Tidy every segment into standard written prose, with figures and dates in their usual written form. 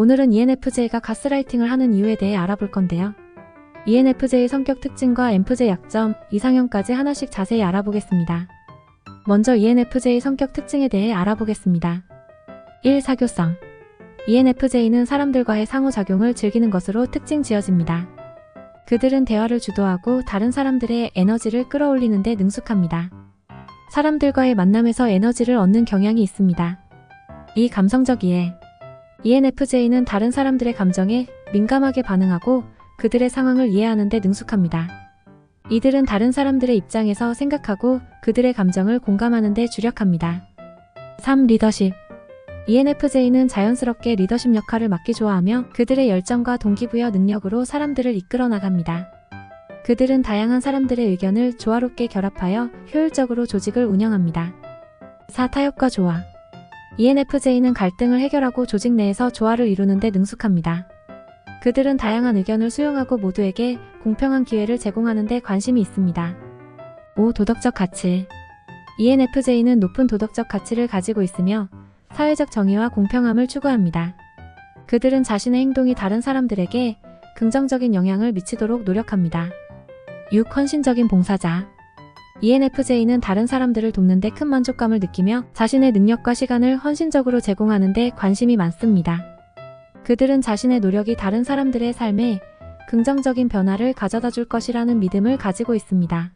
오늘은 ENFJ가 가스라이팅을 하는 이유에 대해 알아볼 건데요. ENFJ 성격 특징과 MFJ 약점, 이상형까지 하나씩 자세히 알아보겠습니다. 먼저 ENFJ 성격 특징에 대해 알아보겠습니다. 1. 사교성. ENFJ는 사람들과의 상호작용을 즐기는 것으로 특징 지어집니다. 그들은 대화를 주도하고 다른 사람들의 에너지를 끌어올리는 데 능숙합니다. 사람들과의 만남에서 에너지를 얻는 경향이 있습니다. 2. 감성적 이해. ENFJ는 다른 사람들의 감정에 민감하게 반응하고 그들의 상황을 이해하는 데 능숙합니다. 이들은 다른 사람들의 입장에서 생각하고 그들의 감정을 공감하는 데 주력합니다. 3. 리더십. ENFJ는 자연스럽게 리더십 역할을 맡기 좋아하며 그들의 열정과 동기부여 능력으로 사람들을 이끌어 나갑니다. 그들은 다양한 사람들의 의견을 조화롭게 결합하여 효율적으로 조직을 운영합니다. 4. 타협과 조화. ENFJ는 갈등을 해결하고 조직 내에서 조화를 이루는 데 능숙합니다. 그들은 다양한 의견을 수용하고 모두에게 공평한 기회를 제공하는 데 관심이 있습니다. 5. 도덕적 가치. ENFJ는 높은 도덕적 가치를 가지고 있으며 사회적 정의와 공평함을 추구합니다. 그들은 자신의 행동이 다른 사람들에게 긍정적인 영향을 미치도록 노력합니다. 6. 헌신적인 봉사자. ENFJ는 다른 사람들을 돕는 데 큰 만족감을 느끼며 자신의 능력과 시간을 헌신적으로 제공하는 데 관심이 많습니다. 그들은 자신의 노력이 다른 사람들의 삶에 긍정적인 변화를 가져다 줄 것이라는 믿음을 가지고 있습니다.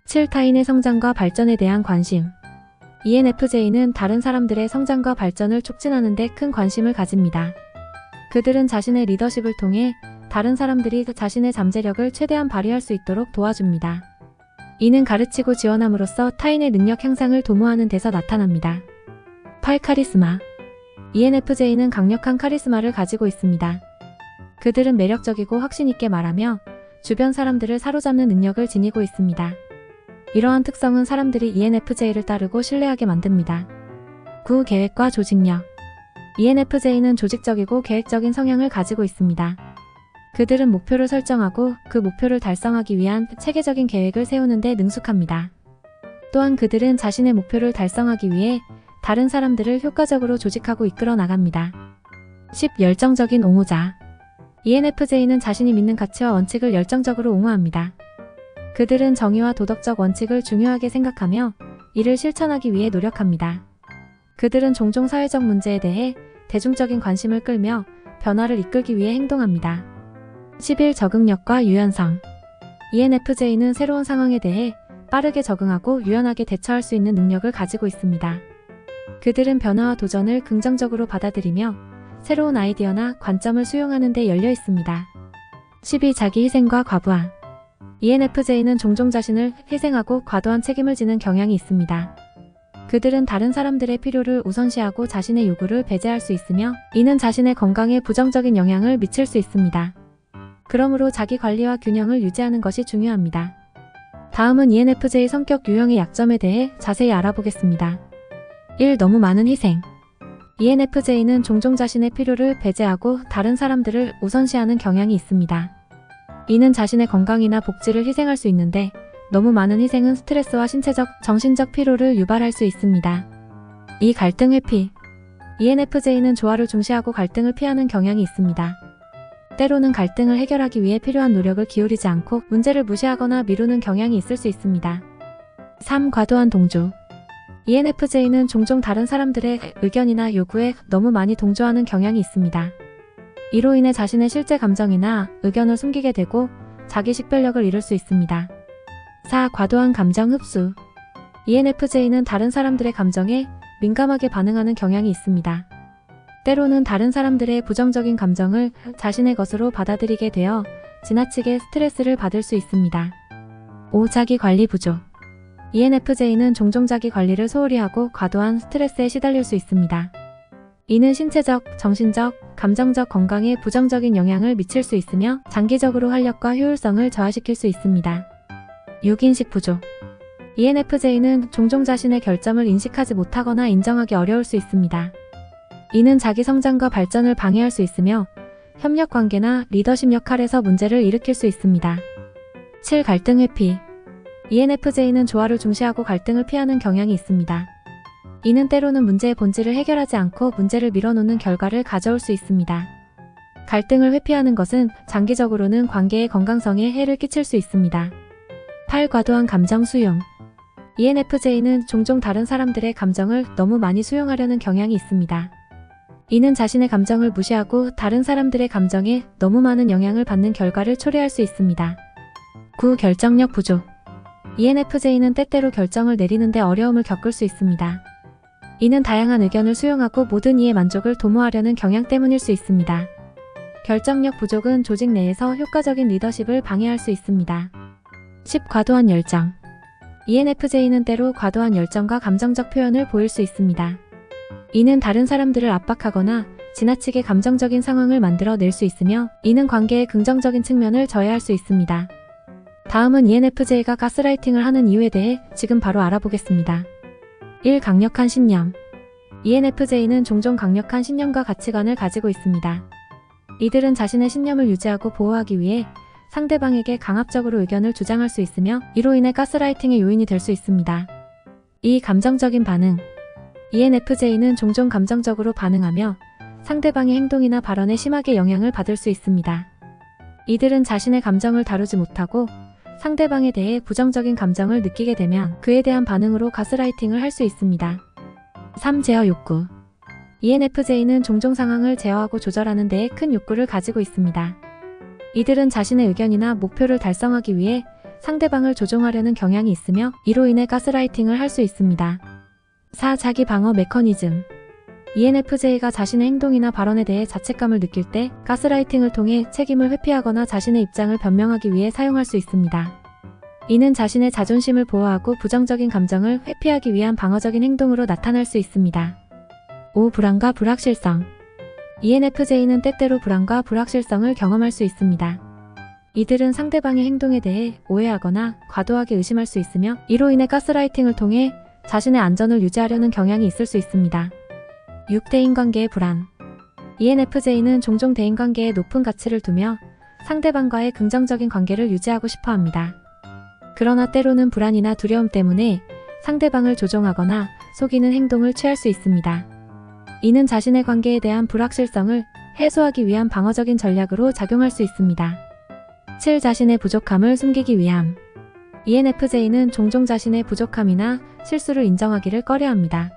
7. 타인의 성장과 발전에 대한 관심. ENFJ는 다른 사람들의 성장과 발전을 촉진하는 데 큰 관심을 가집니다. 그들은 자신의 리더십을 통해 다른 사람들이 자신의 잠재력을 최대한 발휘할 수 있도록 도와줍니다. 이는 가르치고 지원함으로써 타인의 능력 향상을 도모하는 데서 나타납니다. 8. 카리스마. ENFJ는 강력한 카리스마를 가지고 있습니다. 그들은 매력적이고 확신있게 말하며 주변 사람들을 사로잡는 능력을 지니고 있습니다. 이러한 특성은 사람들이 ENFJ를 따르고 신뢰하게 만듭니다. 9. 계획과 조직력. ENFJ는 조직적이고 계획적인 성향을 가지고 있습니다. 그들은 목표를 설정하고 그 목표를 달성하기 위한 체계적인 계획을 세우는 데 능숙합니다. 또한 그들은 자신의 목표를 달성하기 위해 다른 사람들을 효과적으로 조직하고 이끌어 나갑니다. 10. 열정적인 옹호자. ENFJ는 자신이 믿는 가치와 원칙을 열정적으로 옹호합니다. 그들은 정의와 도덕적 원칙을 중요하게 생각하며 이를 실천하기 위해 노력합니다. 그들은 종종 사회적 문제에 대해 대중적인 관심을 끌며 변화를 이끌기 위해 행동합니다. 11. 적응력과 유연성. ENFJ는 새로운 상황에 대해 빠르게 적응하고 유연하게 대처할 수 있는 능력을 가지고 있습니다. 그들은 변화와 도전을 긍정적으로 받아들이며 새로운 아이디어나 관점을 수용하는 데 열려 있습니다. 12. 자기 희생과 과부하. ENFJ는 종종 자신을 희생하고 과도한 책임을 지는 경향이 있습니다. 그들은 다른 사람들의 필요를 우선시하고 자신의 요구를 배제할 수 있으며 이는 자신의 건강에 부정적인 영향을 미칠 수 있습니다. 그러므로 자기 관리와 균형을 유지하는 것이 중요합니다. 다음은 ENFJ 성격 유형의 약점에 대해 자세히 알아보겠습니다. 1. 너무 많은 희생. ENFJ는 종종 자신의 필요를 배제하고 다른 사람들을 우선시하는 경향이 있습니다. 이는 자신의 건강이나 복지를 희생할 수 있는데 너무 많은 희생은 스트레스와 신체적, 정신적 피로를 유발할 수 있습니다. 2. 갈등 회피. ENFJ는 조화를 중시하고 갈등을 피하는 경향이 있습니다. 때로는 갈등을 해결하기 위해 필요한 노력을 기울이지 않고 문제를 무시하거나 미루는 경향이 있을 수 있습니다. 3. 과도한 동조. ENFJ는 종종 다른 사람들의 의견이나 요구에 너무 많이 동조하는 경향이 있습니다. 이로 인해 자신의 실제 감정이나 의견을 숨기게 되고 자기 식별력을 잃을 수 있습니다. 4. 과도한 감정 흡수. ENFJ는 다른 사람들의 감정에 민감하게 반응하는 경향이 있습니다. 때로는 다른 사람들의 부정적인 감정을 자신의 것으로 받아들이게 되어 지나치게 스트레스를 받을 수 있습니다. 5. 자기 관리 부족. ENFJ는 종종 자기 관리를 소홀히 하고 과도한 스트레스에 시달릴 수 있습니다. 이는 신체적, 정신적, 감정적 건강에 부정적인 영향을 미칠 수 있으며 장기적으로 활력과 효율성을 저하시킬 수 있습니다. 6. 인식 부족. ENFJ는 종종 자신의 결점을 인식하지 못하거나 인정하기 어려울 수 있습니다. 이는 자기 성장과 발전을 방해할 수 있으며 협력 관계나 리더십 역할에서 문제를 일으킬 수 있습니다. 7. 갈등 회피. ENFJ는 조화를 중시하고 갈등을 피하는 경향이 있습니다. 이는 때로는 문제의 본질을 해결하지 않고 문제를 밀어놓는 결과를 가져올 수 있습니다. 갈등을 회피하는 것은 장기적으로는 관계의 건강성에 해를 끼칠 수 있습니다. 8. 과도한 감정 수용. ENFJ는 종종 다른 사람들의 감정을 너무 많이 수용하려는 경향이 있습니다. 이는 자신의 감정을 무시하고 다른 사람들의 감정에 너무 많은 영향을 받는 결과를 초래할 수 있습니다. 9. 결정력 부족. ENFJ는 때때로 결정을 내리는데 어려움을 겪을 수 있습니다. 이는 다양한 의견을 수용하고 모든 이의 만족을 도모하려는 경향 때문일 수 있습니다. 결정력 부족은 조직 내에서 효과적인 리더십을 방해할 수 있습니다. 10. 과도한 열정. ENFJ는 때로 과도한 열정과 감정적 표현을 보일 수 있습니다. 이는 다른 사람들을 압박하거나 지나치게 감정적인 상황을 만들어 낼 수 있으며 이는 관계의 긍정적인 측면을 저해할 수 있습니다. 다음은 ENFJ가 가스라이팅을 하는 이유에 대해 지금 바로 알아보겠습니다. 1. 강력한 신념. ENFJ는 종종 강력한 신념과 가치관을 가지고 있습니다. 이들은 자신의 신념을 유지하고 보호하기 위해 상대방에게 강압적으로 의견을 주장할 수 있으며 이로 인해 가스라이팅의 요인이 될 수 있습니다. 2. 감정적인 반응. ENFJ는 종종 감정적으로 반응하며 상대방의 행동이나 발언에 심하게 영향을 받을 수 있습니다. 이들은 자신의 감정을 다루지 못하고 상대방에 대해 부정적인 감정을 느끼게 되면 그에 대한 반응으로 가스라이팅을 할 수 있습니다. 3. 제어 욕구. ENFJ는 종종 상황을 제어하고 조절하는 데에 큰 욕구를 가지고 있습니다. 이들은 자신의 의견이나 목표를 달성하기 위해 상대방을 조종하려는 경향이 있으며 이로 인해 가스라이팅을 할 수 있습니다. 4. 자기 방어 메커니즘. ENFJ가 자신의 행동이나 발언에 대해 자책감을 느낄 때 가스라이팅을 통해 책임을 회피하거나 자신의 입장을 변명하기 위해 사용할 수 있습니다. 이는 자신의 자존심을 보호하고 부정적인 감정을 회피하기 위한 방어적인 행동으로 나타날 수 있습니다. 5. 불안과 불확실성. ENFJ는 때때로 불안과 불확실성을 경험할 수 있습니다. 이들은 상대방의 행동에 대해 오해하거나 과도하게 의심할 수 있으며 이로 인해 가스라이팅을 통해 자신의 안전을 유지하려는 경향이 있을 수 있습니다. 6. 대인관계의 불안. ENFJ는 종종 대인관계에 높은 가치를 두며 상대방과의 긍정적인 관계를 유지하고 싶어 합니다. 그러나 때로는 불안이나 두려움 때문에 상대방을 조종하거나 속이는 행동을 취할 수 있습니다. 이는 자신의 관계에 대한 불확실성을 해소하기 위한 방어적인 전략으로 작용할 수 있습니다. 7. 자신의 부족함을 숨기기 위함. ENFJ는 종종 자신의 부족함이나 실수를 인정하기를 꺼려합니다.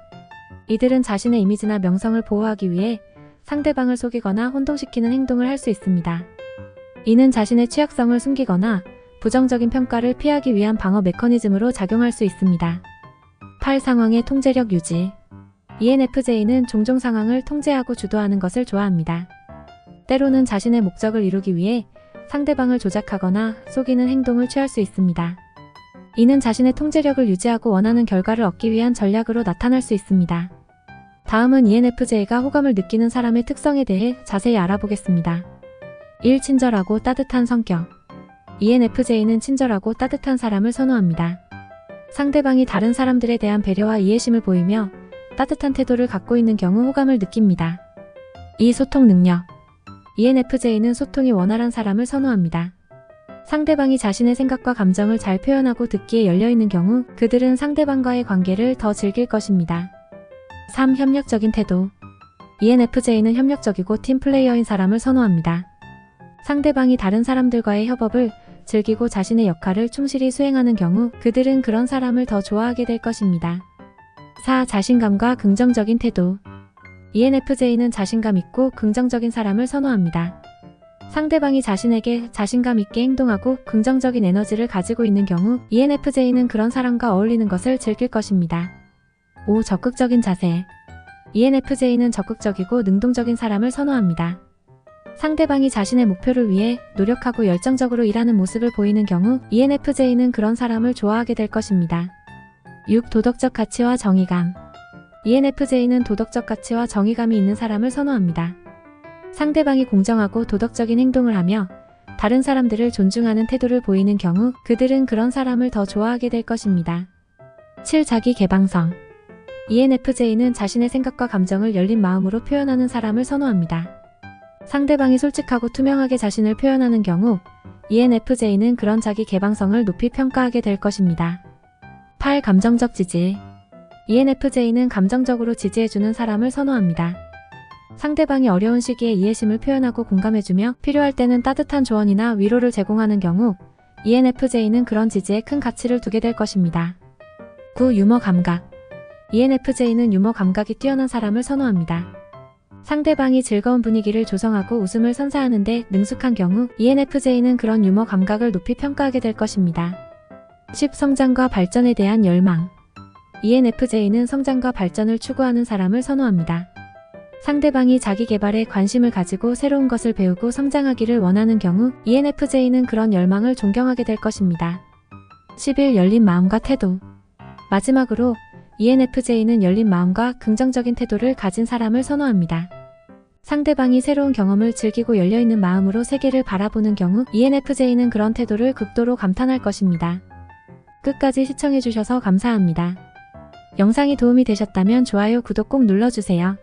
이들은 자신의 이미지나 명성을 보호하기 위해 상대방을 속이거나 혼동시키는 행동을 할 수 있습니다. 이는 자신의 취약성을 숨기거나 부정적인 평가를 피하기 위한 방어 메커니즘으로 작용할 수 있습니다. 8. 상황의 통제력 유지. ENFJ는 종종 상황을 통제하고 주도하는 것을 좋아합니다. 때로는 자신의 목적을 이루기 위해 상대방을 조작하거나 속이는 행동을 취할 수 있습니다. 이는 자신의 통제력을 유지하고 원하는 결과를 얻기 위한 전략으로 나타날 수 있습니다. 다음은 ENFJ가 호감을 느끼는 사람의 특성에 대해 자세히 알아보겠습니다. 1. 친절하고 따뜻한 성격. ENFJ는 친절하고 따뜻한 사람을 선호합니다. 상대방이 다른 사람들에 대한 배려와 이해심을 보이며 따뜻한 태도를 갖고 있는 경우 호감을 느낍니다. 2. 소통 능력. ENFJ는 소통이 원활한 사람을 선호합니다. 상대방이 자신의 생각과 감정을 잘 표현하고 듣기에 열려있는 경우 그들은 상대방과의 관계를 더 즐길 것입니다. 3. 협력적인 태도. ENFJ는 협력적이고 팀플레이어인 사람을 선호합니다. 상대방이 다른 사람들과의 협업을 즐기고 자신의 역할을 충실히 수행하는 경우 그들은 그런 사람을 더 좋아하게 될 것입니다. 4. 자신감과 긍정적인 태도. ENFJ는 자신감 있고 긍정적인 사람을 선호합니다. 상대방이 자신에게 자신감 있게 행동하고 긍정적인 에너지를 가지고 있는 경우 ENFJ는 그런 사람과 어울리는 것을 즐길 것입니다. 5. 적극적인 자세. ENFJ는 적극적이고 능동적인 사람을 선호합니다. 상대방이 자신의 목표를 위해 노력하고 열정적으로 일하는 모습을 보이는 경우 ENFJ는 그런 사람을 좋아하게 될 것입니다. 6. 도덕적 가치와 정의감. ENFJ는 도덕적 가치와 정의감이 있는 사람을 선호합니다. 상대방이 공정하고 도덕적인 행동을 하며 다른 사람들을 존중하는 태도를 보이는 경우 그들은 그런 사람을 더 좋아하게 될 것입니다. 7. 자기 개방성. ENFJ는 자신의 생각과 감정을 열린 마음으로 표현하는 사람을 선호합니다. 상대방이 솔직하고 투명하게 자신을 표현하는 경우 ENFJ는 그런 자기 개방성을 높이 평가하게 될 것입니다. 8. 감정적 지지. ENFJ는 감정적으로 지지해주는 사람을 선호합니다. 상대방이 어려운 시기에 이해심을 표현하고 공감해주며 필요할 때는 따뜻한 조언이나 위로를 제공하는 경우 ENFJ는 그런 지지에 큰 가치를 두게 될 것입니다. 9. 유머 감각. ENFJ는 유머 감각이 뛰어난 사람을 선호합니다. 상대방이 즐거운 분위기를 조성하고 웃음을 선사하는데 능숙한 경우 ENFJ는 그런 유머 감각을 높이 평가하게 될 것입니다. 10. 성장과 발전에 대한 열망. ENFJ는 성장과 발전을 추구하는 사람을 선호합니다. 상대방이 자기 개발에 관심을 가지고 새로운 것을 배우고 성장하기를 원하는 경우 ENFJ는 그런 열망을 존경하게 될 것입니다. 11. 열린 마음과 태도. 마지막으로 ENFJ는 열린 마음과 긍정적인 태도를 가진 사람을 선호합니다. 상대방이 새로운 경험을 즐기고 열려있는 마음으로 세계를 바라보는 경우 ENFJ는 그런 태도를 극도로 감탄할 것입니다. 끝까지 시청해주셔서 감사합니다. 영상이 도움이 되셨다면 좋아요, 구독 꼭 눌러주세요.